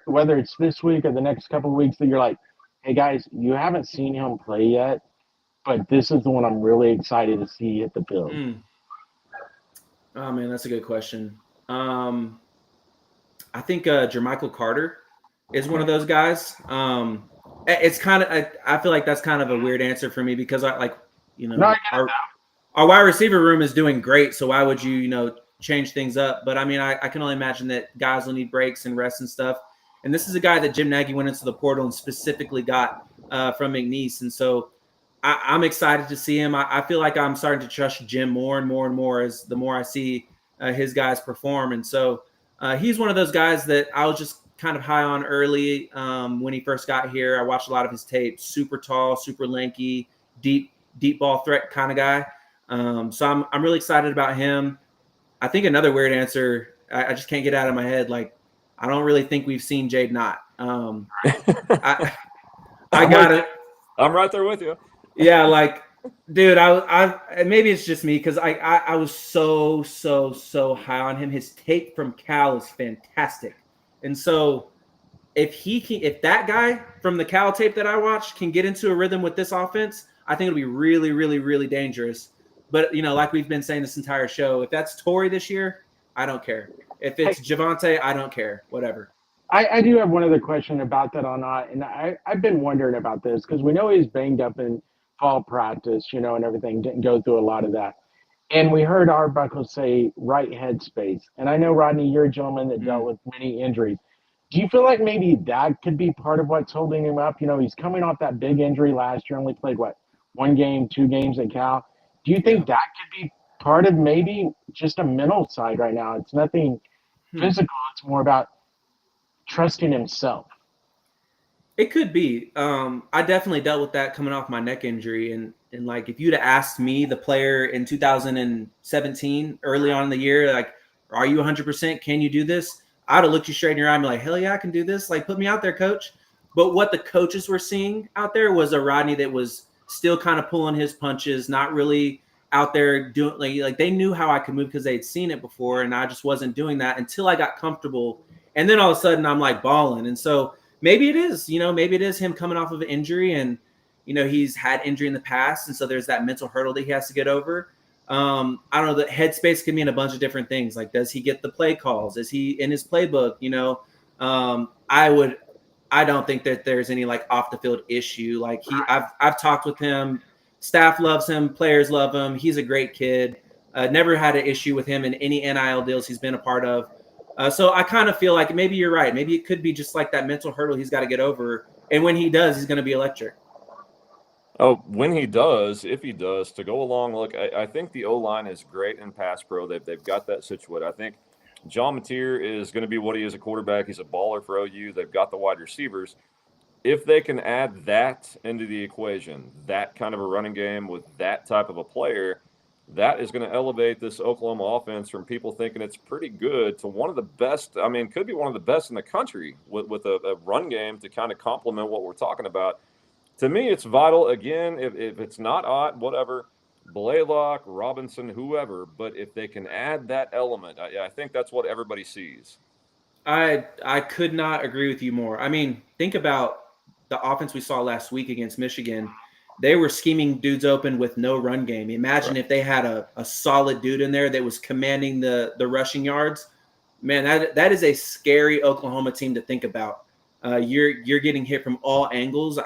whether it's this week or the next couple of weeks, that you're like, hey guys, you haven't seen him play yet, but this is the one I'm really excited to see hit the field? Oh man, that's a good question. I think Jermichael Carter is one of those guys. It's kind of, I feel like that's kind of a weird answer for me, because I like, No, I get it now. our wide receiver room is doing great. So why would you change things up? But I mean, I can only imagine that guys will need breaks and rest and stuff. And this is a guy that Jim Nagy went into the portal and specifically got from McNeese. And so I'm excited to see him. I feel like I'm starting to trust Jim more and more and more as the more I see his guys perform. And so he's one of those guys that I was just kind of high on early when he first got here. I watched a lot of his tape. Super tall, super lanky, deep ball threat kind of guy. So I'm really excited about him. I think another weird answer, I just can't get out of my head. Like, I don't really think we've seen Jade Knott. I got it. I'm right there with you. Yeah, like, dude, I maybe it's just me because I was so high on him. His tape from Cal is fantastic, and so if that guy from the Cal tape that I watched can get into a rhythm with this offense, I think it'll be really, really, really dangerous. But like we've been saying this entire show, if that's Torrey this year, I don't care. If it's Javonte, I don't care. Whatever. I do have one other question about that on that, and I've been wondering about this because we know he's banged up in fall practice, and everything, didn't go through a lot of that. And we heard Arbuckle say right headspace. And I know, Rodney, you're a gentleman that dealt with many injuries. Do you feel like maybe that could be part of what's holding him up? He's coming off that big injury last year, only played, one game, 2 games at Cal. Do you think that could be part of maybe just a mental side right now? It's nothing physical. It's more about trusting himself. It could be. I definitely dealt with that coming off my neck injury. And like, if you'd have asked me, the player in 2017, early on in the year, like, are you 100%? Can you do this? I'd have looked you straight in your eye and be like, hell yeah, I can do this. Like, put me out there, coach. But what the coaches were seeing out there was a Rodney that was still kind of pulling his punches, not really out there doing like they knew how I could move because they'd seen it before. And I just wasn't doing that until I got comfortable. And then all of a sudden I'm like balling. And so maybe it is, maybe it is him coming off of an injury and, he's had injury in the past. And so there's that mental hurdle that he has to get over. I don't know, the headspace can mean a bunch of different things. Like, does he get the play calls? Is he in his playbook? I don't think that there's any like off the field issue. Like I've talked with him, staff loves him, players love him. He's a great kid. Never had an issue with him in any NIL deals he's been a part of. So I kind of feel like maybe you're right. Maybe it could be just like that mental hurdle he's got to get over. And when he does, he's going to be electric. Oh, when he does, if he does, to go along, look, I think the O-line is great in pass pro. They've got that situated. I think John Mateer is going to be what he is at quarterback. He's a baller for OU. They've got the wide receivers. If they can add that into the equation, that kind of a running game with that type of a player, that is going to elevate this Oklahoma offense from people thinking it's pretty good to one of the best. I mean, could be one of the best in the country with a run game to kind of complement what we're talking about. To me, it's vital. Again, if it's not Ott, whatever, Blaylock, Robinson, whoever, but if they can add that element, I think that's what everybody sees. I could not agree with you more. I mean, think about the offense we saw last week against Michigan. They were scheming dudes open with no run game. Imagine if they had a solid dude in there that was commanding the rushing yards. Man, that is a scary Oklahoma team to think about. You're getting hit from all angles.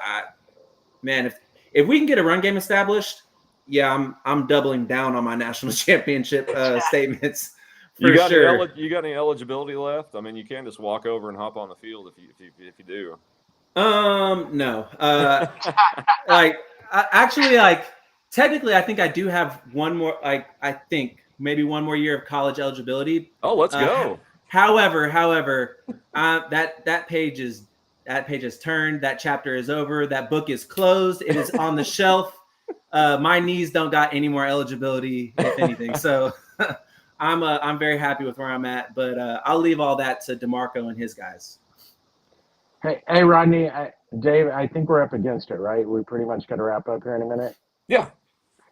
Man, if we can get a run game established, yeah, I'm doubling down on my national championship statements for sure. You got any eligibility left? I mean, you can't just walk over and hop on the field if you do. No. Technically, I think I do have one more. I think maybe one more year of college eligibility. Oh, let's go. However, that page has turned. That chapter is over. That book is closed. It is on the shelf. My knees don't got any more eligibility, if anything. So I'm very happy with where I'm at. But I'll leave all that to DeMarco and his guys. Hey, Rodney, Dave, I think we're up against it, right? We pretty much got to wrap up here in a minute. Yeah.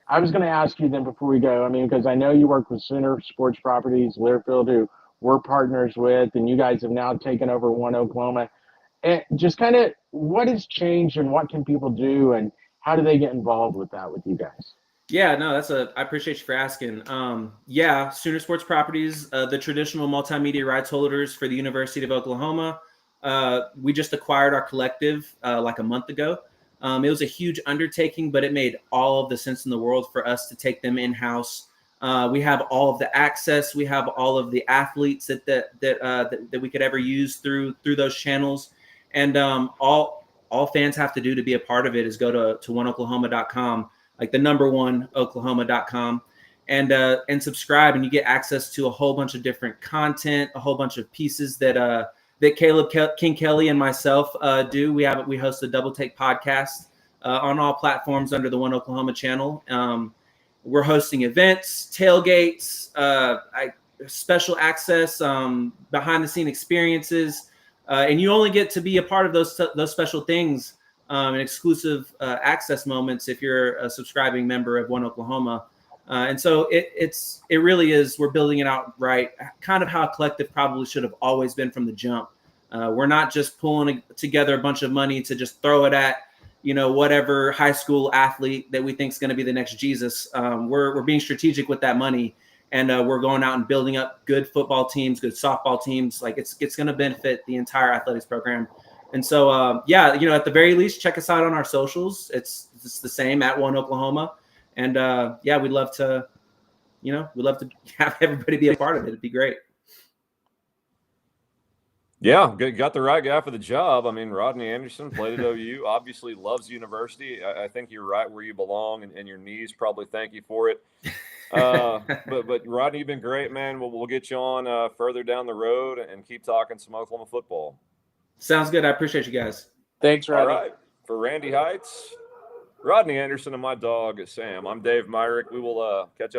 I was going to ask you then before we go, because I know you work with Sooner Sports Properties, Learfield, who we're partners with, and you guys have now taken over One Oklahoma. And just kind of what has changed and what can people do and how do they get involved with that with you guys? Yeah, no, I appreciate you for asking. Sooner Sports Properties, the traditional multimedia rights holders for the University of Oklahoma. We just acquired our collective like a month ago. It was a huge undertaking, but it made all of the sense in the world for us to take them in-house. We have all of the access. We have all of the athletes that we could ever use through those channels. And all fans have to do to be a part of it is go to oneoklahoma.com, like the number one Oklahoma.com, and subscribe, and you get access to a whole bunch of different content, a whole bunch of pieces that Caleb King Kelly and myself do. We host a Double Take podcast on all platforms under the One Oklahoma channel. We're hosting events, tailgates, special access, behind the scene experiences. And you only get to be a part of those special things and exclusive access moments if you're a subscribing member of One Oklahoma. And so it really is. We're building it out right, kind of how a collective probably should have always been from the jump. We're not just pulling together a bunch of money to just throw it at whatever high school athlete that we think is going to be the next Jesus. We're being strategic with that money. And we're going out and building up good football teams, good softball teams. Like it's going to benefit the entire athletics program. And so, at the very least, check us out on our socials. It's the same at One Oklahoma. And we'd love to have everybody be a part of it. It'd be great. Yeah, got the right guy for the job. I mean, Rodney Anderson played at OU, obviously loves university. I think you're right where you belong, and your knees probably thank you for it. But Rodney, you've been great, man. We'll get you on further down the road and keep talking some Oklahoma football. Sounds good. I appreciate you guys. Thanks, Rodney. All right. For Randy Heights, Rodney Anderson, and my dog, Sam, I'm Dave Myrick. We will catch up.